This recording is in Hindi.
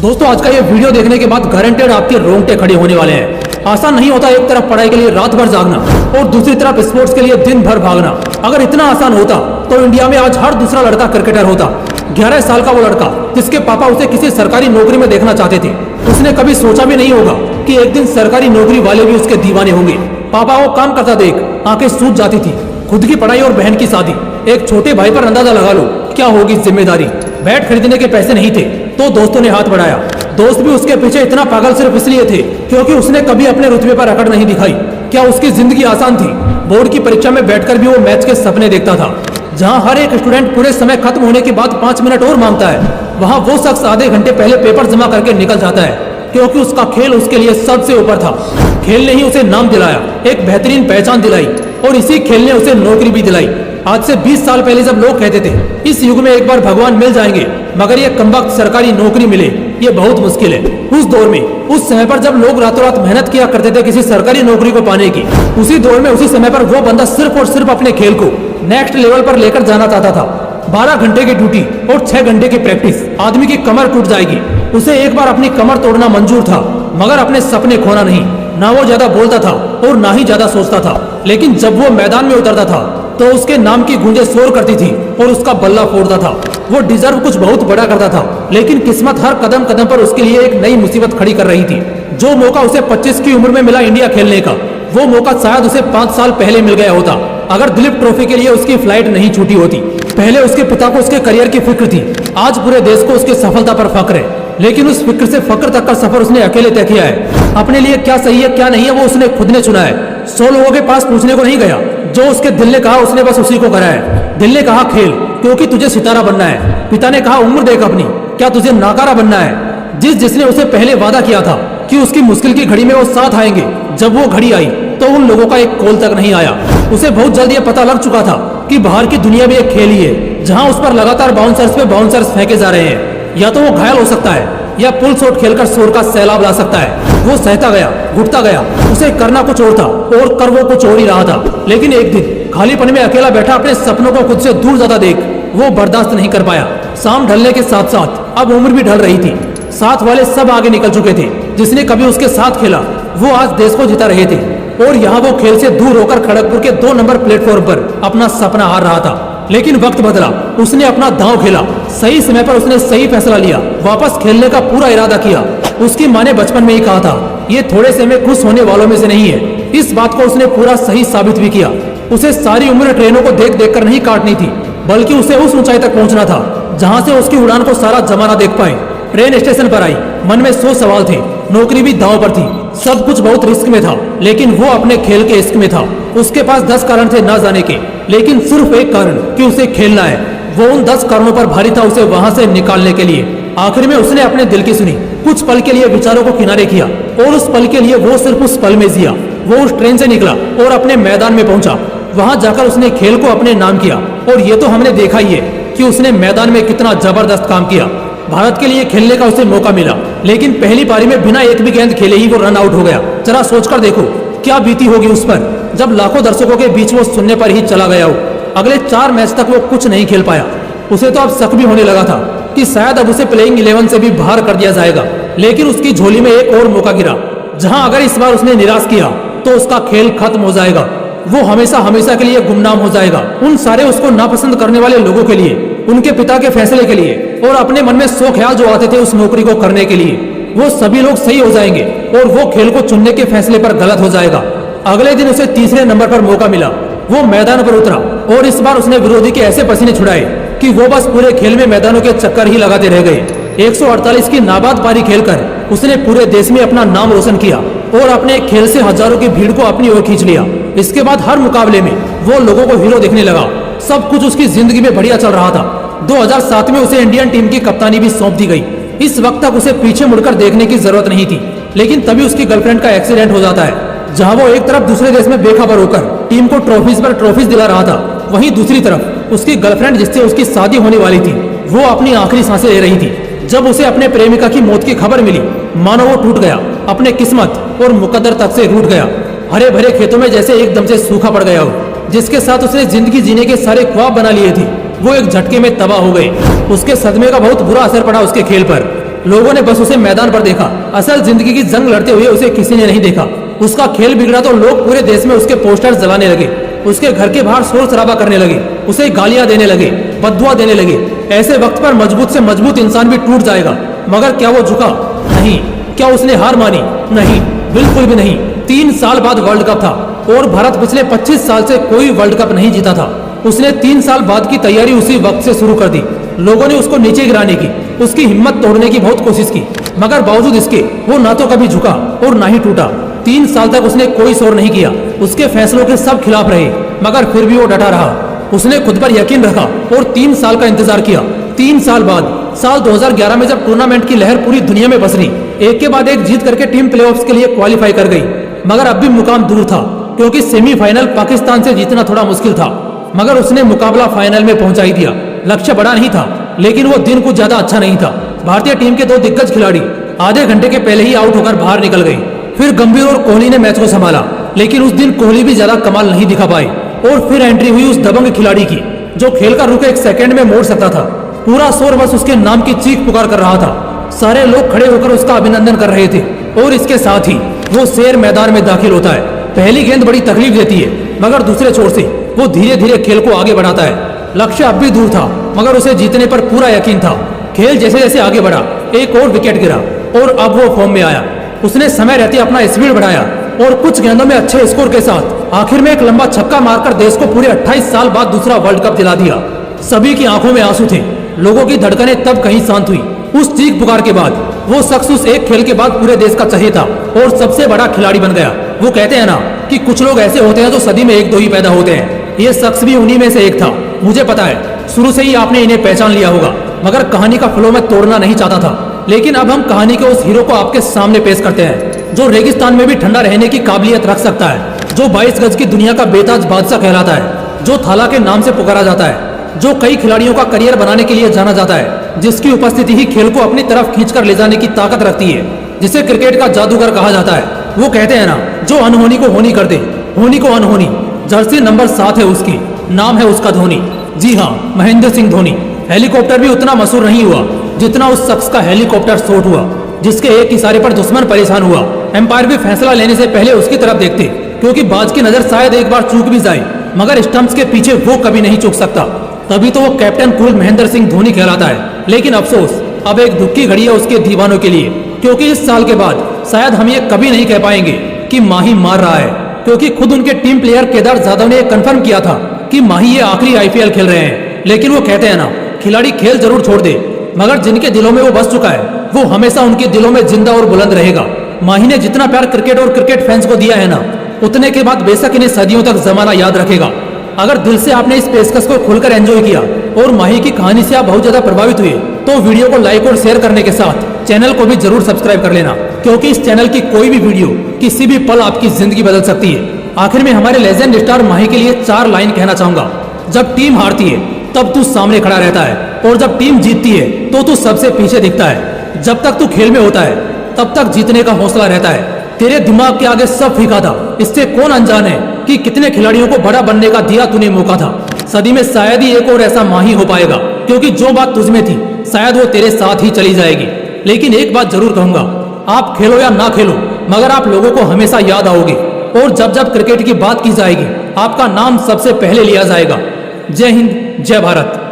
दोस्तों आज का ये वीडियो देखने के बाद गारंटेड आपके रोंगटे खड़े होने वाले हैं। आसान नहीं होता एक तरफ पढ़ाई के लिए रात भर जागना और दूसरी तरफ स्पोर्ट्स के लिए दिन भर भागना। अगर इतना आसान होता तो इंडिया में आज हर दूसरा लड़का क्रिकेटर होता। 11 साल का वो लड़का जिसके पापा उसे किसी सरकारी नौकरी में देखना चाहते थे, उसने कभी सोचा भी नहीं होगा कि एक दिन सरकारी नौकरी वाले भी उसके दीवाने होंगे। पापा को काम करता देख आंखें सूज जाती थी। खुद की पढ़ाई और बहन की शादी, एक छोटे भाई पर अंदाजा लगा लो क्या होगी जिम्मेदारी। बैट खरीदने के पैसे नहीं थे तो दोस्तों ने हाथ बढ़ाया। दोस्त भी उसके पीछे इतना पागल सिर्फ इसलिए थे क्योंकि उसने कभी अपने रुतबे पर अकड़ नहीं दिखाई। क्या उसकी जिंदगी आसान थी? बोर्ड की परीक्षा में बैठकर भी वो मैच के सपने देखता था। जहां हर एक स्टूडेंट पूरे समय खत्म होने के बाद 5 मिनट और मांगता है, वहां वो शख्स आधे घंटे पहले पेपर जमा करके निकल जाता है क्योंकि उसका खेल उसके लिए सबसे ऊपर था। खेल ने ही उसे नाम दिलाया, एक बेहतरीन पहचान दिलाई और इसी खेल ने उसे नौकरी भी दिलाई। आज से 20 साल पहले जब लोग कहते थे इस युग में एक बार भगवान मिल जाएंगे मगर ये कमबख्त सरकारी नौकरी मिले ये बहुत मुश्किल है। उस दौर में, उस समय पर जब लोग रातों रात मेहनत किया करते थे किसी सरकारी नौकरी को पाने की, उसी दौर में उसी समय पर वो बंदा सिर्फ और सिर्फ अपने खेल को नेक्स्ट लेवल पर लेकर जाना चाहता था। 12 घंटे की ड्यूटी और 6 घंटे की प्रैक्टिस, आदमी की कमर टूट जाएगी। उसे एक बार अपनी कमर तोड़ना मंजूर था मगर अपने सपने खोना नहीं। ना वो ज्यादा बोलता था और ना ही ज्यादा सोचता था, लेकिन जब वो मैदान में उतरता था तो उसके नाम की गूंजें शोर करती थी और उसका बल्ला फोड़ता था। वो डिजर्व कुछ बहुत बड़ा करता था, लेकिन किस्मत हर कदम कदम पर उसके लिए एक नई मुसीबत खड़ी कर रही थी। जो मौका उसे 25 की उम्र में मिला इंडिया खेलने का, वो मौका शायद उसे 5 साल पहले मिल गया होता अगर दिलीप ट्रॉफी के लिए उसकी फ्लाइट नहीं छूटी होती। पहले उसके पिता को उसके करियर की फिक्र थी, आज पूरे देश को उसकी सफलता पर फक्र है, लेकिन उस फिक्र से फक्र तक का सफर उसने अकेले तय किया है। अपने लिए क्या सही है क्या नहीं है वो उसने खुद ने चुना है। 100 लोगों के पास पूछने को नहीं गया। जो उसके दिल ने कहा उसने बस उसी को करा है। दिल ने कहा खेल क्योंकि तुझे सितारा बनना है। पिता ने कहा उम्र देख अपनी, क्या तुझे नाकारा बनना है। जिसने उसे पहले वादा किया था कि उसकी मुश्किल की घड़ी में वो साथ आएंगे, जब वो घड़ी आई तो उन लोगों का एक कॉल तक नहीं आया। उसे बहुत जल्द ये पता लग चुका था कि बाहर की दुनिया भी एक खेल ही है जहां उस पर लगातार बाउंसर्स पे बाउंसर्स फेंके जा रहे हैं। या तो वो घायल हो सकता है या पुल शॉट खेलकर शोर का सैलाब ला सकता है। वो सहता गया, घुटता गया। उसे करना कुछ और था और कर वो कुछ और ही रहा था। लेकिन एक दिन खालीपन में अकेला बैठा अपने सपनों को खुद से दूर ज्यादा देख वो बर्दाश्त नहीं कर पाया। शाम ढलने के साथ साथ अब उम्र भी ढल रही थी। साथ वाले सब आगे निकल चुके थे। जिसने कभी उसके साथ खेला वो आज देश को जिता रहे थे और यहाँ वो खेल से दूर होकर खड़गपुर के 2 नंबर प्लेटफॉर्म पर अपना सपना हार रहा था। लेकिन वक्त बदला, उसने अपना दांव खेला। सही समय पर उसने सही फैसला लिया, वापस खेलने का पूरा इरादा किया। उसकी माँ ने बचपन में ही कहा था ये थोड़े से में खुश होने वालों में से नहीं है। इस बात को उसने पूरा सही साबित भी किया। उसे सारी उम्र ट्रेनों को देख देख कर नहीं काटनी थी, बल्कि उसे उस ऊंचाई तक पहुंचना था जहां से उसकी उड़ान को सारा जमाना देख पाए। ट्रेन स्टेशन पर आई, मन में 100 सवाल थे। नौकरी भी दांव पर थी, सब कुछ बहुत रिस्क में था, लेकिन वो अपने खेल के इश्क में था। उसके पास 10 कारण थे ना जाने के, लेकिन सिर्फ एक कारण कि उसे खेलना है। वो उन 10 कारणों पर भारी था उसे वहां से निकालने के लिए। आखिर में उसने अपने दिल की सुनी, कुछ पल के लिए विचारों को किनारे किया और उस पल के लिए वो सिर्फ उस पल में जिया। वो उस ट्रेन से निकला और अपने मैदान में पहुंचा। वहां जाकर उसने खेल को अपने नाम किया और ये तो हमने देखा ही है कि उसने मैदान में कितना जबरदस्त काम किया। भारत के लिए खेलने का उसे मौका मिला, लेकिन पहली पारी में बिना एक भी गेंद खेले ही वो रन आउट हो गया। जरा सोचकर देखो क्या बीती होगी उस पर जब लाखों दर्शकों के बीच वो सुनने पर ही चला गया हो। अगले 4 मैच तक वो कुछ नहीं खेल पाया। उसे तो अब शक भी होने लगा था कि शायद अब उसे प्लेइंग 11 से भी बाहर कर दिया जाएगा। लेकिन उसकी झोली में एक और मौका गिरा जहां अगर इस बार उसने निराश किया तो उसका खेल खत्म हो जाएगा। वो हमेशा हमेशा के लिए गुमनाम हो जाएगा उन सारे उसको नापसंद करने वाले लोगों के लिए, उनके पिता के फैसले के लिए और अपने मन में 100 ख्याल जो आते थे उस नौकरी को करने के लिए। वो सभी लोग सही हो जाएंगे और वो खेल को चुनने के फैसले पर गलत हो जाएगा। अगले दिन उसे तीसरे नंबर पर मौका मिला। वो मैदान पर उतरा और इस बार उसने विरोधी के ऐसे पसीने छुड़ाए कि वो बस पूरे खेल में मैदानों के चक्कर ही लगाते रह गए। 148 की नाबाद पारी खेलकर उसने पूरे देश में अपना नाम रोशन किया और अपने खेल से हजारों की भीड़ को अपनी ओर खींच लिया। इसके बाद हर मुकाबले में वो लोगों को हीरो देखने लगा। सब कुछ उसकी जिंदगी में बढ़िया चल रहा था। 2007 में उसे इंडियन टीम की कप्तानी भी सौंप दी गई। इस वक्त तक उसे पीछे मुड़कर देखने की जरूरत नहीं थी, लेकिन तभी उसकी गर्लफ्रेंड का एक्सीडेंट हो जाता है। जहां वो एक तरफ दूसरे देश में बेखबर होकर टीम को ट्रॉफीज पर ट्रॉफीज दिला रहा था, वहीं दूसरी तरफ उसकी गर्लफ्रेंड जिससे उसकी शादी होने वाली थी वो अपनी आखिरी सांसें ले रही थी। जब उसे अपने प्रेमिका की मौत की खबर मिली मानो वो टूट गया, अपने किस्मत और मुकद्दर तक से रूठ गया। हरे भरे खेतों में जैसे एकदम से सूखा पड़ गया हो। जिसके साथ उसने जिंदगी जीने के सारे ख्वाब बना लिए थे वो एक झटके में तबाह हो गए। उसके सदमे का बहुत बुरा असर पड़ा उसके खेल पर। लोगों ने बस उसे मैदान पर देखा। असल जिंदगी की जंग लड़ते हुए उसे किसी ने नहीं देखा। उसका खेल बिगड़ा तो लोग पूरे देश में उसके पोस्टर जलाने लगे, उसके घर के बाहर शोर शराबा करने लगे, उसे गालियां देने लगे, बददुआ देने लगे। ऐसे वक्त पर मजबूत से मजबूत इंसान भी टूट जाएगा, मगर क्या वो झुका? नहीं। क्या उसने हार मानी? नहीं, बिल्कुल भी नहीं। 3 साल बाद वर्ल्ड कप था और भारत पिछले 25 साल से कोई वर्ल्ड कप नहीं जीता था। उसने 3 साल बाद की तैयारी उसी वक्त से शुरू कर दी। लोगों ने उसको नीचे गिराने की, उसकी हिम्मत तोड़ने की बहुत कोशिश की, मगर बावजूद इसके वो ना तो कभी झुका और ना ही टूटा। 3 साल तक उसने कोई शोर नहीं किया। उसके फैसलों के सब खिलाफ रहे, मगर फिर भी वो डटा रहा। उसने खुद पर यकीन रखा और 3 साल का इंतजार किया। 3 साल बाद साल 2011 में जब टूर्नामेंट की लहर पूरी दुनिया में पसरी, एक के बाद एक जीत करके टीम प्लेऑफ्स के लिए क्वालिफाई कर गई, मगर अब भी मुकाम दूर था, क्योंकि सेमीफाइनल पाकिस्तान से जीतना थोड़ा मुश्किल था। मगर उसने मुकाबला फाइनल में पहुंचा ही दिया। लक्ष्य बड़ा नहीं था, लेकिन वो दिन कुछ ज्यादा अच्छा नहीं था। भारतीय टीम के 2 दिग्गज खिलाड़ी आधे घंटे के पहले ही आउट होकर बाहर निकल गए। फिर गंभीर और कोहली ने मैच को संभाला, लेकिन उस दिन कोहली भी ज्यादा कमाल नहीं दिखा पाए। और फिर एंट्री हुई उस दबंग खिलाड़ी की, जो खेल का रुख 1 सेकंड में मोड़ सकता था। पूरा शोर बस उसके नाम की चीख पुकार कर रहा था। सारे लोग खड़े होकर उसका अभिनंदन कर रहे थे। और इसके साथ ही वो शेर मैदान में दाखिल होता है। पहली गेंद बड़ी तकलीफ देती है, मगर दूसरे छोर से वो धीरे धीरे खेल को आगे बढ़ाता है। लक्ष्य अब भी दूर था, मगर उसे जीतने पर पूरा यकीन था। खेल जैसे जैसे आगे बढ़ा, एक और विकेट गिरा और अब वो फॉर्म में आया। उसने समय रहते अपना स्पीड बढ़ाया और कुछ गेंदों में अच्छे स्कोर के साथ आखिर में एक लंबा छक्का मारकर देश को पूरे 28 साल बाद दूसरा वर्ल्ड कप दिला दिया। सभी की आंखों में आंसू थे। लोगों की धड़कनें तब कहीं शांत हुई। उस चीख पुकार के बाद वो शख्स उस एक खेल के बाद पूरे देश का चहेता और सबसे बड़ा खिलाड़ी बन गया। वो कहते हैं ना कि कुछ लोग ऐसे होते हैं जो सदी में 1-2 ही पैदा होते हैं। ये शख्स भी उन्हीं में से एक था। मुझे पता है शुरू से ही आपने इन्हें पहचान लिया होगा, मगर कहानी का फ्लो मैं तोड़ना नहीं चाहता था। लेकिन अब हम कहानी के उस हीरो को आपके सामने पेश करते हैं, जो रेगिस्तान में भी ठंडा रहने की काबिलियत रख सकता है, जो 22 गज की दुनिया का बेताज बादशाह कहलाता है, जो थाला के नाम से पुकारा जाता है, जो कई खिलाड़ियों का करियर बनाने के लिए जाना जाता है, जिसकी उपस्थिति ही खेल को अपनी तरफ खींचकर ले जाने की ताकत रखती है, जिसे क्रिकेट का जादूगर कहा जाता है। वो कहते हैं ना, जो अनहोनी को होनी कर दे, होनी को अनहोनी। जर्सी नंबर 7 है उसकी, नाम है उसका धोनी। जी हाँ, महेंद्र सिंह धोनी। हेलीकॉप्टर भी उतना मशहूर नहीं हुआ जितना उस शख्स का हेलीकॉप्टर शॉट हुआ, जिसके एक इशारे पर दुश्मन परेशान हुआ। एम्पायर भी फैसला लेने से पहले उसकी तरफ देखते, क्योंकि बाज की नजर शायद एक बार चूक भी जाए, मगर स्टंप्स के पीछे वो कभी नहीं चूक सकता। तभी तो वो कैप्टन कूल महेंद्र सिंह धोनी कहलाता है। लेकिन अफसोस, अब एक दुख की घड़ी है उसके दीवानों के लिए, क्योंकि इस साल के बाद शायद हम ये कभी नहीं कह पाएंगे कि माही मार रहा है, क्योंकि खुद उनके टीम प्लेयर केदार जाधव ने कंफर्म किया था कि माही ये आखिरी आईपीएल खेल रहे हैं। लेकिन वो कहते हैं ना, खिलाड़ी खेल जरूर छोड़ दे, मगर जिनके दिलों में वो बस चुका है, वो हमेशा उनके दिलों में जिंदा और बुलंद रहेगा। माही ने जितना प्यार क्रिकेट और क्रिकेट फैंस को दिया है ना, उतने के बाद बेशक इन्हें सदियों तक जमाना याद रखेगा। अगर दिल से आपने इस पेशकश को खुलकर एंजॉय किया और माही की कहानी से आप बहुत ज्यादा प्रभावित हुए, तो वीडियो को लाइक और शेयर करने के साथ चैनल को भी जरूर सब्सक्राइब कर लेना, क्योंकि इस चैनल की कोई भी वीडियो किसी भी पल आपकी जिंदगी बदल सकती है। आखिर में हमारे लेजेंड स्टार माही के लिए 4 लाइन कहना चाहूंगा। जब टीम हारती है तब तू सामने खड़ा रहता है, और जब टीम जीतती है तो तू सबसे पीछे दिखता है। जब तक तू खेल में होता है तब तक जीतने का हौसला रहता है। तेरे दिमाग के आगे सब फीका था, इससे कौन अनजान है कि कितने खिलाड़ियों को बड़ा बनने का दिया तूने मौका था। सदी में शायद ही एक और ऐसा माही हो पाएगा, क्योंकि जो बात तुझमें थी शायद वो तेरे साथ ही चली जाएगी। लेकिन एक बात जरूर कहूंगा, आप खेलो या ना खेलो, मगर आप लोगों को हमेशा याद आओगे, और जब जब क्रिकेट की बात की जाएगी आपका नाम सबसे पहले लिया जाएगा। जय हिंद, जय भारत।